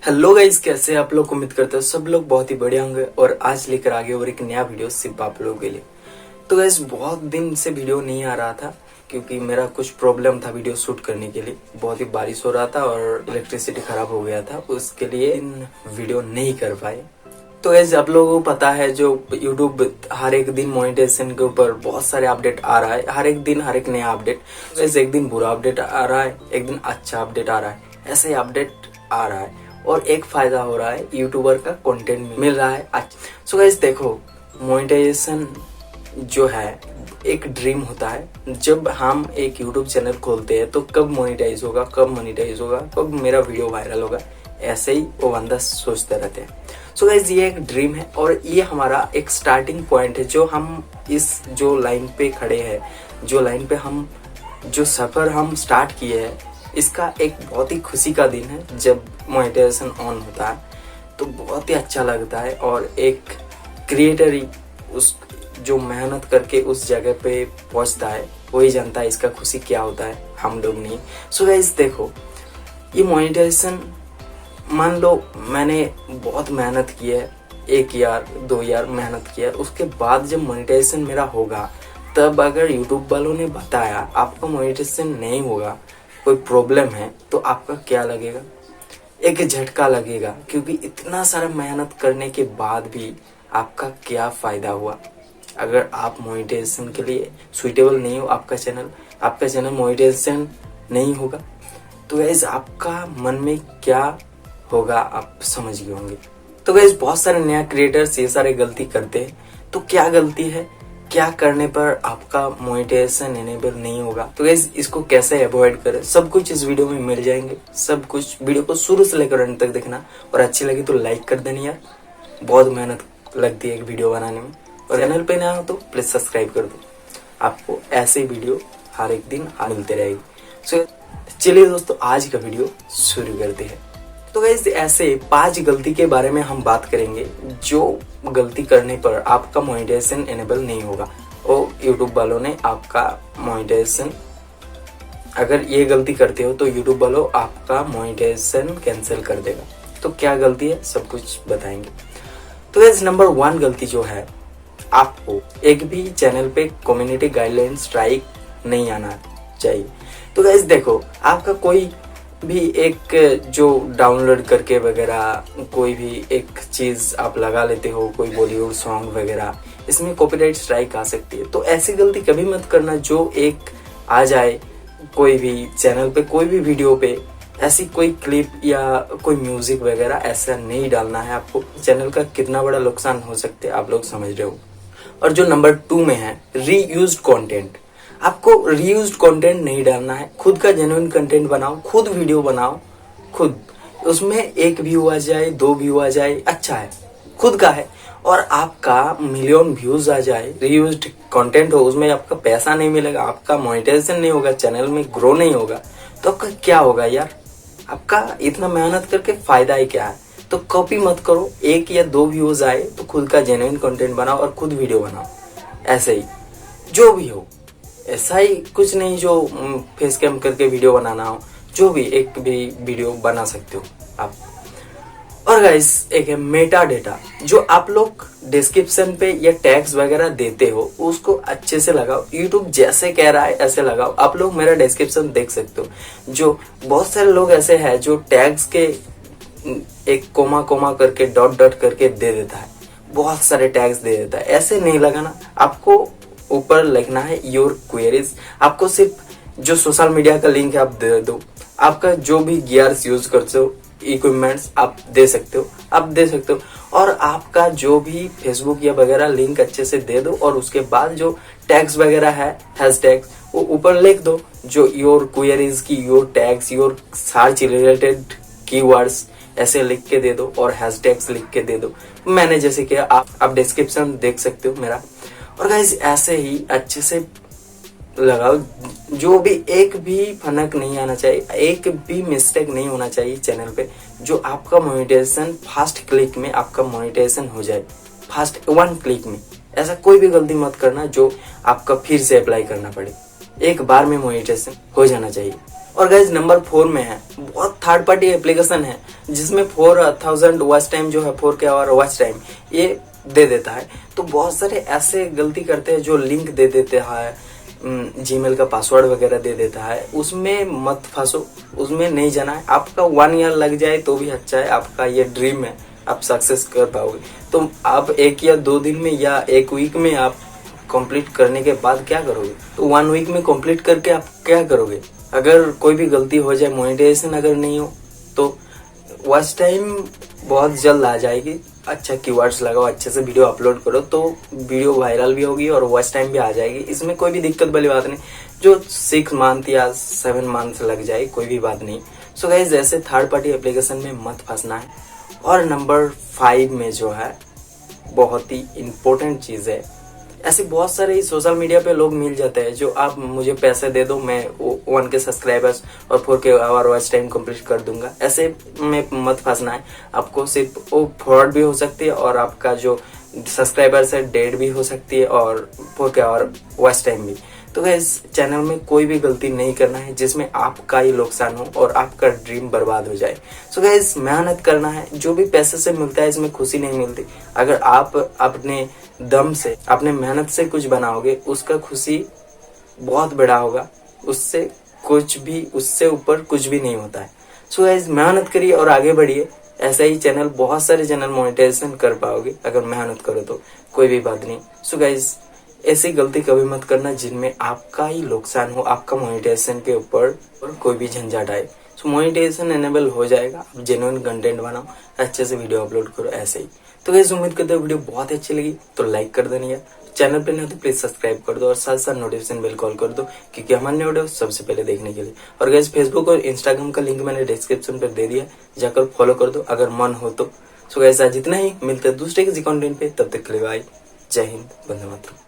Hello guys, कैसे आप लोग? उम्मीद करते हो सब लोग बहुत ही बढ़िया होंगे और आज लेकर आ गए और एक नया वीडियो सिर्फ आप लोगों के लिए। तो गाइस बहुत दिन से वीडियो नहीं आ रहा था क्योंकि मेरा कुछ प्रॉब्लम था वीडियो शूट करने के लिए। बहुत ही बारिश हो रहा था और इलेक्ट्रिसिटी खराब हो गया था, उसके लिए वीडियो नहीं कर पाए। तो गाइस आप लोगों को पता है जो यूट्यूब हर एक दिन मोनेटाइजेशन के ऊपर बहुत सारे अपडेट आ रहा है, हर एक दिन हर एक नया अपडेट। गाइस एक दिन बुरा अपडेट आ रहा है, एक दिन अच्छा अपडेट आ रहा है, ऐसे अपडेट आ रहा है और एक फायदा हो रहा है, यूट्यूबर का कंटेंट मिल रहा है अच्छा। सो गाइस देखो, मोनेटाइजेशन जो है एक ड्रीम होता है। जब हम एक यूट्यूब चैनल खोलते हैं तो कब मोनेटाइज होगा, कब मोनेटाइज होगा, कब मेरा वीडियो वायरल होगा, ऐसे ही वो बंदा सोचते रहते हैं। सो गाइस ये एक ड्रीम है और ये हमारा एक स्टार्टिंग पॉइंट है। जो हम इस जो लाइन पे खड़े हैं, जो लाइन पे हम जो सफर हम स्टार्ट किए हैं, इसका एक बहुत ही खुशी का दिन है। जब मोनेटाइजेशन ऑन होता है तो बहुत ही अच्छा लगता है और एक क्रिएटर ही उस जो मेहनत करके उस जगह पे पहुंचता है वही जानता है इसका खुशी क्या होता है, हम लोग नहीं। सो गाइस देखो, ये मोनेटाइजेशन मान लो मैंने बहुत मेहनत की है, 1 ईयर 2 ईयर मेहनत किया है, उसके बाद जब मोनेटाइजेशन मेरा होगा तब अगर यूट्यूब वालों ने बताया आपका मोनेटाइजेशन नहीं होगा, कोई प्रॉब्लम है, तो आपका क्या लगेगा? एक झटका लगेगा, क्योंकि इतना सारा मेहनत करने के बाद भी आपका क्या फायदा हुआ। अगर आप मोनेटाइजेशन के लिए सुइटेबल नहीं हो, आपका चैनल मोनेटाइजेशन नहीं होगा, तो गाइस आपका मन में क्या होगा आप समझ गए होंगे। तो गाइस बहुत सारे नया क्रिएटर्स ये सारे गलती करते हैं। तो क्या गलती है, क्या करने पर आपका मोनेटाइजेशन एनेबल नहीं होगा, तो गाइस इसको कैसे अवॉइड करें, सब कुछ इस वीडियो में मिल जाएंगे। सब कुछ वीडियो को शुरू से लेकर अंत तक देखना और अच्छी लगी तो लाइक कर देना यार, बहुत मेहनत लगती है एक वीडियो बनाने में। और चैनल पे नया हो तो प्लीज सब्सक्राइब कर दो, आपको ऐसे वीडियो हर एक दिन मिलते रहेगी। सो चलिए दोस्तों, आज का वीडियो शुरू करते हैं। तो गाइस ऐसे 5 गलती के बारे में हम बात करेंगे जो गलती करने पर आपका मोनेटाइजेशन एनेबल नहीं होगा और यूट्यूब वालों ने आपका मोनेटाइजेशन, अगर ये गलती करते हो तो यूट्यूब वालों आपका मोनेटाइजेशन कैंसिल कर देगा। तो क्या गलती है सब कुछ बताएंगे। तो गाइस नंबर 1 गलती जो है, आपको एक भी चैनल पे कम्युनिटी गाइडलाइन स्ट्राइक नहीं आना चाहिए। तो गाइस देखो, आपका कोई भी एक जो डाउनलोड करके वगैरह कोई भी एक चीज आप लगा लेते हो, कोई बॉलीवुड सॉन्ग वगैरह, इसमें कॉपीराइट स्ट्राइक आ सकती है। तो ऐसी गलती कभी मत करना जो एक आ जाए कोई भी चैनल पे, कोई भी वीडियो पे ऐसी कोई क्लिप या कोई म्यूजिक वगैरह ऐसा नहीं डालना है। आपको चैनल का कितना बड़ा नुकसान हो सकता है आप लोग समझ रहे हो। और जो नंबर 2 में है, रीयूज्ड कंटेंट, आपको रीयूज्ड कंटेंट नहीं डालना है। खुद का जेन्युइन कंटेंट बनाओ, खुद वीडियो बनाओ, खुद उसमें 1 व्यू आ जाए, 2 व्यू आ जाए, अच्छा है, खुद का है और आपका मिलियन व्यूज आ जाए, रीयूज्ड कंटेंट हो, उसमें आपका पैसा नहीं मिलेगा, आपका मोनेटाइजेशन नहीं होगा, चैनल में ग्रो नहीं होगा, तो आपका क्या होगा यार? आपका इतना मेहनत करके फायदा ही क्या है? तो कॉपी मत करो, 1 या 2 व्यूज आए तो खुद का जेन्युइन कंटेंट बनाओ और खुद वीडियो बनाओ। ऐसे ही जो भी हो, ऐसा ही कुछ नहीं जो फेस कैम करके वीडियो बनाना हो, जो भी एक भी वीडियो बना सकते हो आप। और गाइस एक है मेटा डेटा, जो आप लोग डिस्क्रिप्शन पे या टैग्स वगैरह देते हो उसको अच्छे से लगाओ। यूट्यूब जैसे कह रहा है ऐसे लगाओ। आप लोग मेरा डिस्क्रिप्शन देख सकते हो, जो बहुत सारे लोग ऐसे हैं जो टैग्स के एक कोमा कोमा करके डॉट डॉट करके दे देता है, बहुत सारे टैग्स दे देता है। ऐसे नहीं लगाना, आपको ऊपर लिखना है योर क्वेरीज। आपको सिर्फ जो सोशल मीडिया का लिंक है आप दे दो, आपका जो भी गियर्स यूज करते हो, इक्विपमेंट्स आप दे सकते हो, और आपका जो भी फेसबुक या वगैरह लिंक अच्छे से दे दो और उसके बाद जो टैग्स वगैरह है, हैशटैग्स, वो ऊपर लिख दो, जो योर क्वेरीज की your tags, your search related keywords ऐसे लिख के दे दो और हैशटैग्स लिख के दे दो। मैंने जैसे किया, आप डिस्क्रिप्शन देख सकते हो मेरा। और गाइस ऐसे ही अच्छे से लगाओ, जो भी एक भी फनक नहीं आना चाहिए, एक भी मिस्टेक नहीं होना चाहिए चैनल पे, जो आपका मोनेटाइजेशन फास्ट क्लिक में आपका मोनेटाइजेशन हो जाए, फास्ट 1 क्लिक में। ऐसा कोई भी गलती मत करना जो आपका फिर से अप्लाई करना पड़े, एक बार में मोनेटाइजेशन हो जाना चाहिए। और गाइज नंबर 4 में है, बहुत थर्ड पार्टी एप्लीकेशन है जिसमें 4000 वॉच टाइम जो है 4K आवर वॉच टाइम ये दे देता है। तो बहुत सारे ऐसे गलती करते हैं जो लिंक दे देते हैं, जीमेल का पासवर्ड वगैरह दे देता है, उसमें मत फंसो, उसमें नहीं जाना है। आपका 1 ईयर लग जाए तो भी अच्छा है, आपका ये ड्रीम है, आप सक्सेस कर पाओगे। तो आप 1 या 2 दिन में या 1 वीक में आप कंप्लीट करने के बाद क्या करोगे? तो 1 वीक में कंप्लीट करके आप क्या करोगे? अगर कोई भी गलती हो जाए, मोनेटाइजेशन अगर नहीं हो तो वॉच टाइम बहुत जल्द आ जाएगी। अच्छा कीवर्ड्स लगाओ, अच्छे से वीडियो अपलोड करो तो वीडियो वायरल भी होगी और वॉच टाइम भी आ जाएगी। इसमें कोई भी दिक्कत वाली बात नहीं। जो 6 मंथ या 7 मंथ लग जाए कोई भी बात नहीं। सो गाइस ऐसे थर्ड पार्टी एप्लीकेशन में मत फंसना है। और नंबर 5 में जो है बहुत ही इम्पोर्टेंट चीज है, ऐसे बहुत सारे सोशल मीडिया पे लोग मिल जाते हैं जो आप मुझे पैसे दे दो, मैं 1K सब्सक्राइबर्स और 4K our watch time complete कर दूंगा। ऐसे में मत फंसना है। आपको सिर्फ वो फ्रॉड भी हो सकती है और आपका जो सब्सक्राइबर्स है डेड भी हो सकती है और 4K आवर वॉच टाइम भी। तो इस चैनल में कोई भी गलती नहीं करना है जिसमें आपका ही नुकसान हो और आपका ड्रीम बर्बाद हो जाए। सो गाइस मेहनत करना है, जो भी पैसे से मिलता है इसमें खुशी नहीं मिलती। अगर आप अपने दम से, अपने मेहनत से कुछ बनाओगे उसका खुशी बहुत बड़ा होगा, उससे कुछ भी, उससे ऊपर कुछ भी नहीं होता है। सो गाइस मेहनत करिए और आगे बढ़िए। ऐसा ही चैनल, बहुत सारे चैनल मोनेटाइजेशन कर पाओगे अगर मेहनत करो तो, कोई भी बात नहीं। सो गाइस ऐसी गलती कभी मत करना जिनमें आपका ही नुकसान हो, आपका मोनेटाइजेशन के ऊपर और कोई भी झंझट आए। सो मोनेटाइजेशन एनेबल हो जाएगा, आप जेन्युइन कंटेंट बनाओ, अच्छे से वीडियो अपलोड करो ऐसे ही। तो गाइस उम्मीद करते हो वीडियो बहुत अच्छी लगी तो लाइक कर देना यार, चैनल पे नहीं तो प्लीज सब्सक्राइब कर दो और साथ साथ नोटिफिकेशन बेल कॉल कर दो क्योंकि हमारे नए वीडियो सबसे पहले देखने के लिए। और गाइस फेसबुक और इंस्टाग्राम का लिंक मैंने डिस्क्रिप्शन पर दे दिया, जाकर फॉलो कर दो अगर मन हो तो। सो गाइस आज इतना ही, मिलते हैं दूसरे किसी कंटेंट पे, तब तक के लिए बाय, जय हिंद, वंदे मातरम।